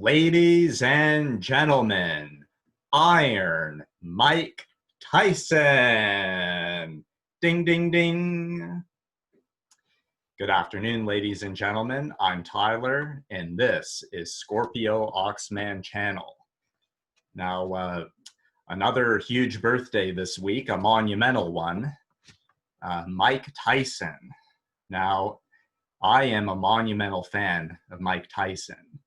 Ladies and gentlemen, Iron Mike Tyson. Ding, ding, ding. Good afternoon, ladies and gentlemen. I'm Tyler, and this is Scorpio Oxman Channel. Now, another huge birthday this week, a monumental one, Mike Tyson. Now, I am a monumental fan of Mike Tyson.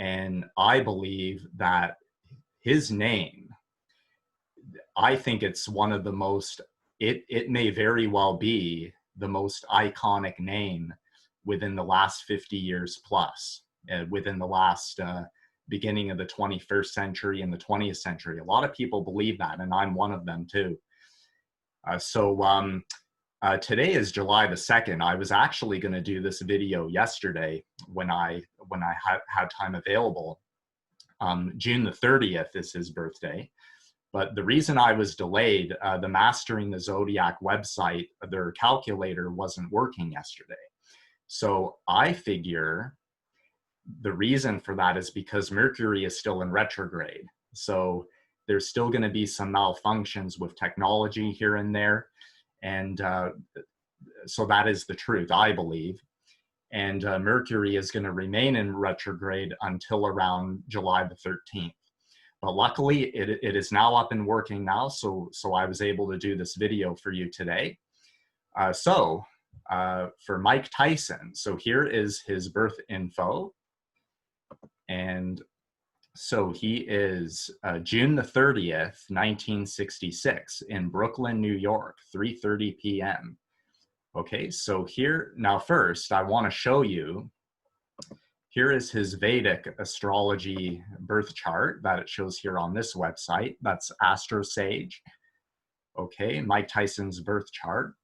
And I believe that his name, I think it's one of the most, it may very well be the most iconic name within the last 50 years plus, within the last beginning of the 21st century and the 20th century. A lot of people believe that, and I'm one of them too. Today is July the 2nd. I was actually going to do this video yesterday when I had time available. June the 30th is his birthday. But the reason I was delayed, the Mastering the Zodiac website, their calculator wasn't working yesterday. So I figure the reason for that is because Mercury is still in retrograde. So there's still going to be some malfunctions with technology here and there. And so that is the truth, I believe. And Mercury is going to remain in retrograde until around July the 13th. But luckily, it is now up and working now, so I was able to do this video for you today. For Mike Tyson, so here is his birth info. And so he is June the 30th, 1966 in Brooklyn, New York, 3:30 p.m. Okay, so here, now first, I want to show you, here is his Vedic astrology birth chart that it shows here on this website. That's AstroSage. Okay, Mike Tyson's birth chart,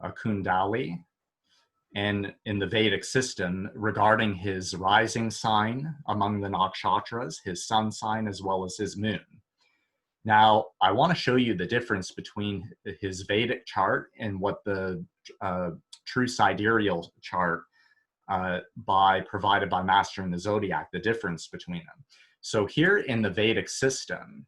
a Kundali. And in the Vedic system, regarding his rising sign among the Nakshatras, his sun sign, as well as his moon. Now, I want to show you the difference between his Vedic chart and what the true sidereal chart provided by Mastering the Zodiac, the difference between them. So here in the Vedic system,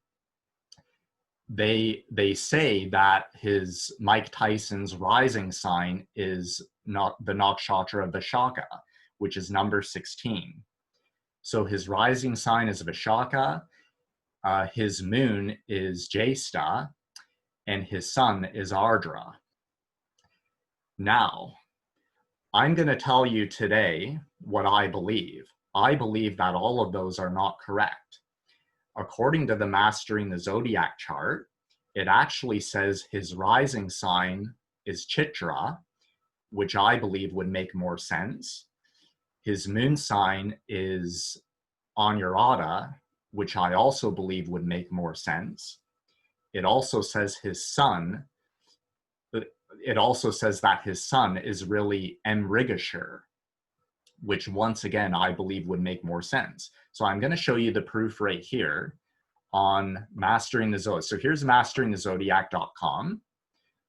they say that his Mike Tyson's rising sign is not the Nakshatra of Vishaka, which is number 16. So his rising sign is Vishaka, his moon is Jesta, and his sun is Ardra. Now, I'm going to tell you today what I believe. I believe that all of those are not correct. According to the Mastering the Zodiac chart, it actually says his rising sign is Chitra, which I believe would make more sense. His moon sign is Anuradha, which I also believe would make more sense. It also says his sun, it also says that his sun is really Mrigashira, which once again, I believe would make more sense. So I'm going to show you the proof right here on Mastering the Zodiac. So here's masteringthezodiac.com.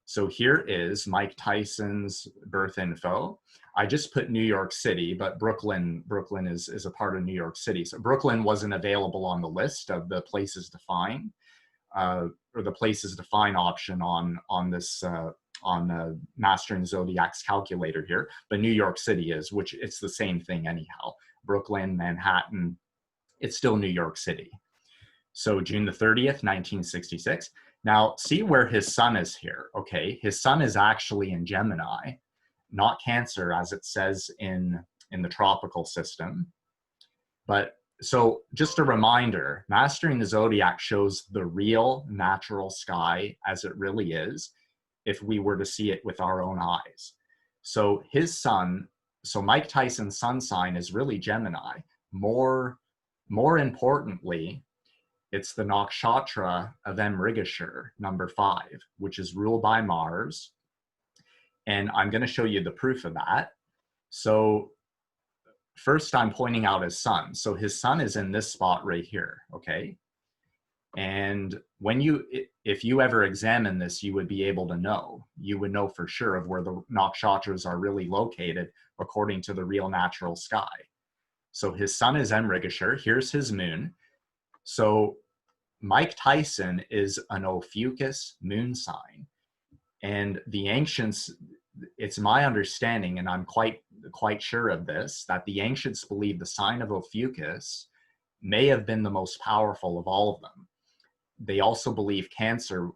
So here is Mike Tyson's birth info. I just put New York City, but Brooklyn is a part of New York City. So Brooklyn wasn't available on the list of the places to find, or the places to find option on this on Mastering the Zodiac's calculator here, but New York City is, which it's the same thing anyhow. Brooklyn, Manhattan, it's still New York City. So June the 30th, 1966. Now, see where his sun is here, okay? His sun is actually in Gemini, not Cancer, as it says in the tropical system. But so just a reminder, Mastering the Zodiac shows the real natural sky as it really is, if we were to see it with our own eyes. So his sun, so Mike Tyson's sun sign is really Gemini. More importantly, it's the Nakshatra of Mrigashira, number 5, which is ruled by Mars. And I'm going to show you the proof of that. So first I'm pointing out his sun. So his sun is in this spot right here, okay? And if you ever examine this, you would be able to know. You would know for sure of where the nakshatras are really located according to the Real Natural Sky. So his sun is Mrigashira. Here's his moon. So Mike Tyson is an Ophiuchus moon sign. And the ancients, it's my understanding, and I'm quite sure of this, that the ancients believe the sign of Ophiuchus may have been the most powerful of all of them. They also believe Cancer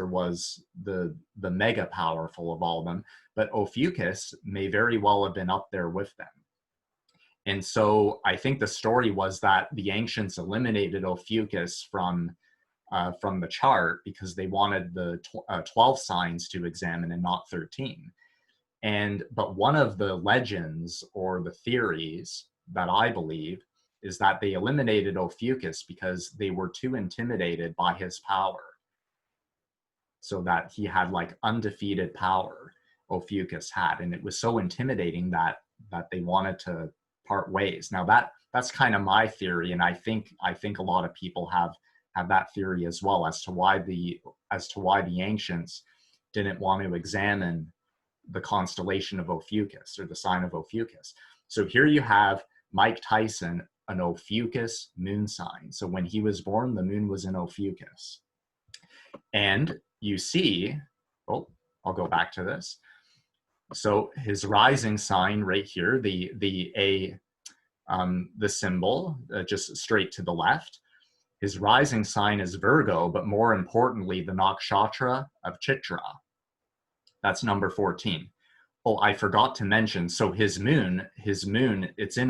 was the mega powerful of all of them, but Ophiuchus may very well have been up there with them. And so I think the story was that the ancients eliminated Ophiuchus from the chart because they wanted the 12 signs to examine and not 13. But one of the legends or the theories that I believe is that they eliminated Ophiuchus because they were too intimidated by his power. So that he had like undefeated power, Ophiuchus had, and it was so intimidating that they wanted to part ways. Now that's kind of my theory, and I think a lot of people have that theory as well as to why the ancients didn't want to examine the constellation of Ophiuchus or the sign of Ophiuchus. So here you have Mike Tyson, an Ophiuchus moon sign. So when he was born, the moon was in Ophiuchus. And you see, oh, I'll go back to this. So his rising sign right here, the symbol just straight to the left. His rising sign is Virgo, but more importantly, the Nakshatra of Chitra. That's number 14. Oh, I forgot to mention, so his moon, it's in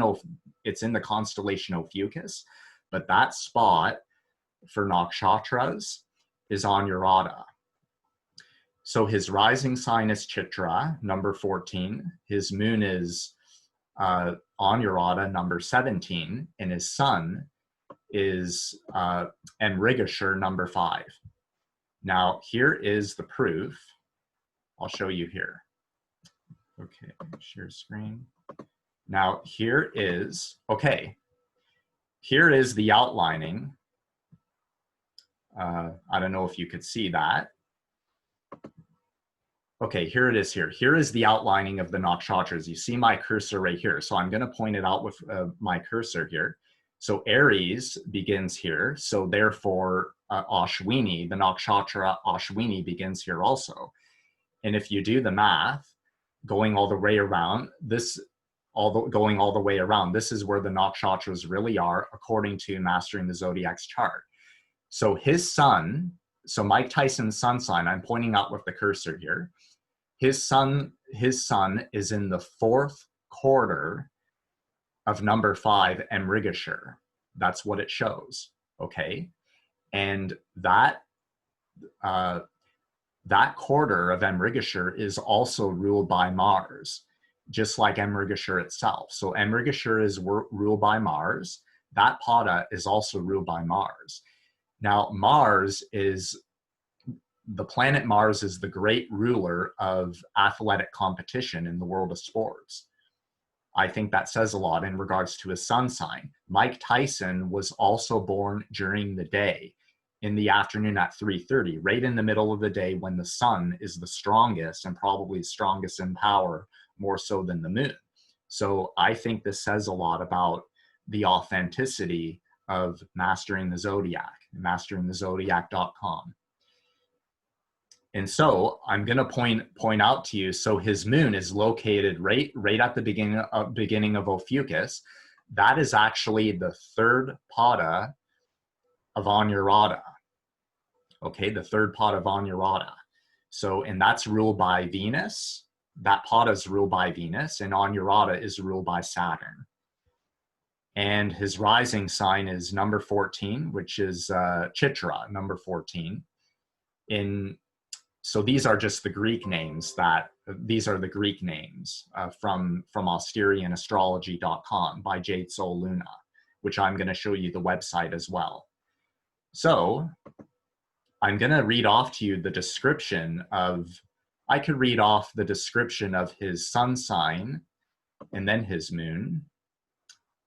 the constellation Ophiuchus, but that spot for nakshatras is Anuradha. So his rising sign is Chitra, number 14. His moon is Anuradha, number 17, and his sun is Mrigashira, number 5. Now, here is the proof. I'll show you here. Okay, share screen. Now, here is the outlining. I don't know if you could see that. Okay, here it is here. Here is the outlining of the nakshatras. You see my cursor right here. So I'm going to point it out with my cursor here. So Aries begins here. So therefore, Ashwini, the nakshatra Ashwini begins here also. And if you do the math, going all the way around, this is where the nakshatras really are according to Mastering the Zodiac's chart. So his sun, so Mike Tyson's sun sign, I'm pointing out with the cursor here. His sun is in the 4th quarter of number 5, Mrigashira. That's what it shows, okay? And that quarter of Mrigashira is also ruled by Mars, just like Mrigashira itself. So Mrigashira is ruled by Mars. That Pada is also ruled by Mars. Now, the planet Mars is the great ruler of athletic competition in the world of sports. I think that says a lot in regards to his sun sign. Mike Tyson was also born during the day, in the afternoon at 3:30, right in the middle of the day when the sun is the strongest and probably strongest in power, more so than the moon. So I think this says a lot about the authenticity of Mastering the Zodiac, masteringthezodiac.com. And so I'm going to point out to you, so his moon is located right at the beginning of Ophiuchus. That is actually the 3rd Pada of Anuradha. Okay, the 3rd Pada of Anuradha. So, and that's ruled by Venus. That Pada is ruled by Venus, and Anuradha is ruled by Saturn. And his rising sign is number 14, which is Chitra, number 14. So these are just the Greek names from Asterian Astrology.com by Jade Soul Luna, which I'm going to show you the website as well. So I'm going to read off to you the description I could read off the description of his sun sign and then his moon.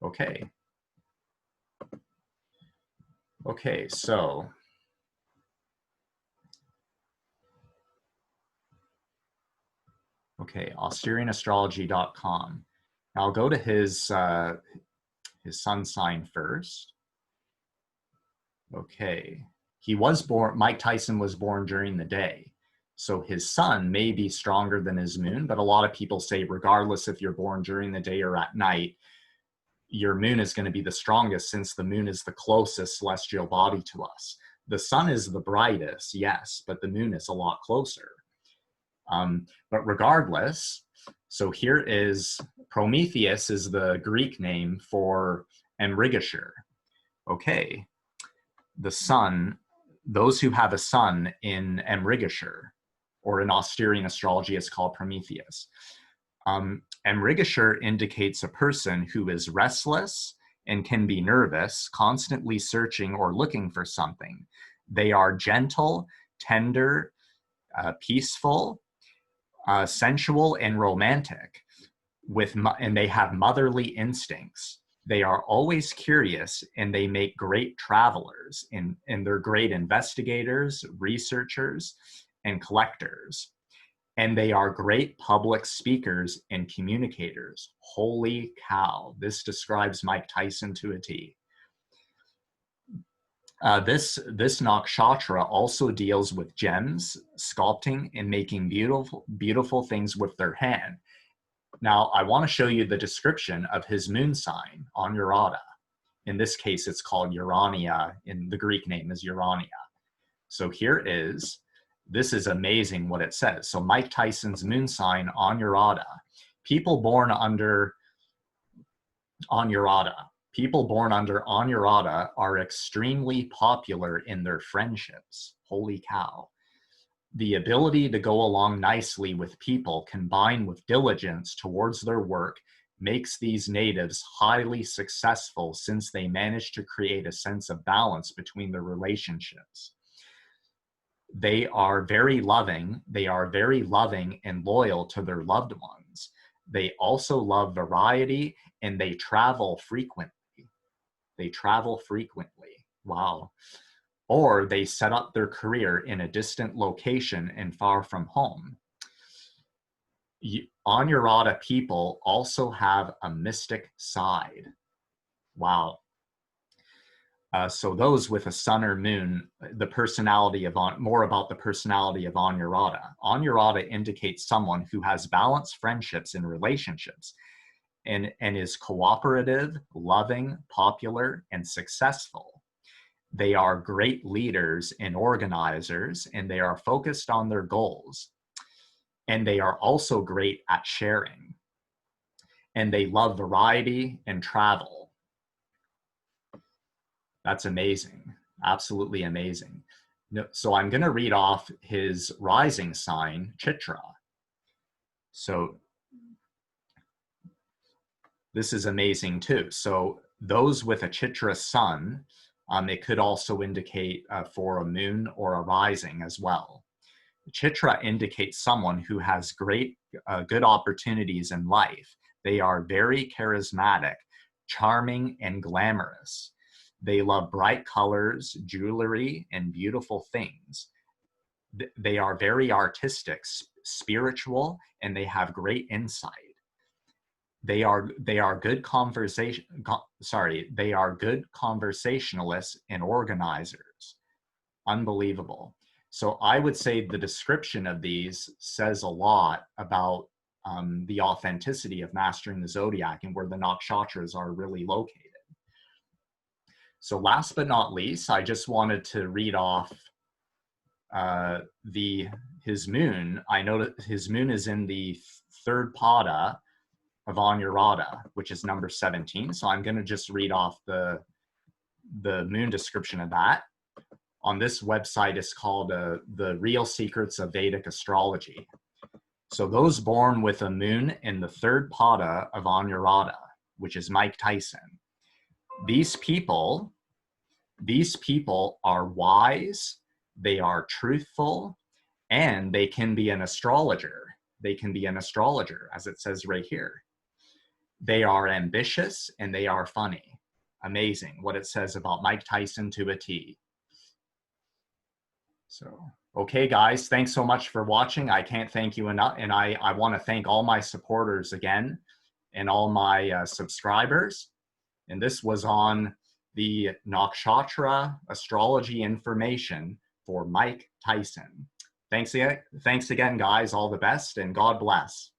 Okay. Okay, so AsterianAstrology.com. Now I'll go to his his sun sign first. Okay. He was born, Mike Tyson was born during the day. So his sun may be stronger than his moon, but a lot of people say regardless if you're born during the day or at night, your moon is going to be the strongest since the moon is the closest celestial body to us. The sun is the brightest, yes, but the moon is a lot closer. But regardless, so here is Prometheus is the Greek name for Mrigashira. Okay, the sun, those who have a sun in Mrigashira, or in Asterian astrology, it's called Prometheus. Mrigashira indicates a person who is restless and can be nervous, constantly searching or looking for something. They are gentle, tender, peaceful, sensual, and romantic, and they have motherly instincts. They are always curious, and they make great travelers, and they're great investigators, researchers, and collectors. And they are great public speakers and communicators. Holy cow, this describes Mike Tyson to a T. This nakshatra also deals with gems, sculpting, and making beautiful things with their hand. Now, I want to show you the description of his moon sign, Anuradha. In this case, it's called Urania, and the Greek name is Urania. So here is, this is amazing what it says. So Mike Tyson's moon sign, Anuradha. People born under Anuradha are extremely popular in their friendships. Holy cow. The ability to go along nicely with people combined with diligence towards their work makes these natives highly successful since they manage to create a sense of balance between their relationships. They are very loving and loyal to their loved ones. They also love variety, and they travel frequently. Wow. Or they set up their career in a distant location and far from home. Anuradha people also have a mystic side. Wow. So those with a sun or moon, more about the personality of Anuradha. Anuradha indicates someone who has balanced friendships and relationships and is cooperative, loving, popular, and successful. They are great leaders and organizers, and they are focused on their goals. And they are also great at sharing. And they love variety and travel. That's amazing. Absolutely amazing. So I'm going to read off his rising sign, Chitra. So this is amazing too. So those with a Chitra sun, it could also indicate for a moon or a rising as well. Chitra indicates someone who has good opportunities in life. They are very charismatic, charming, and glamorous. They love bright colors, jewelry, and beautiful things. They are very artistic, spiritual, and they have great insight. They are good conversationalists and organizers. Unbelievable. So I would say the description of these says a lot about the authenticity of mastering the zodiac and where the nakshatras are really located. So last but not least, I just wanted to read off his moon. I know that his moon is in the third pada of Anuradha, which is number 17. So I'm going to just read off the moon description of that. On this website, it's called The Real Secrets of Vedic Astrology. So those born with a moon in the third pada of Anuradha, which is Mike Tyson, these people are wise, they are truthful, and they can be an astrologer. They can be an astrologer, as it says right here. They are ambitious and they are funny. Amazing what it says about Mike Tyson to a T. So, okay, guys, thanks so much for watching. I can't thank you enough. And I want to thank all my supporters again and all my subscribers. And this was on the Nakshatra Astrology Information for Mike Tyson. Thanks again, guys. All the best, and God bless.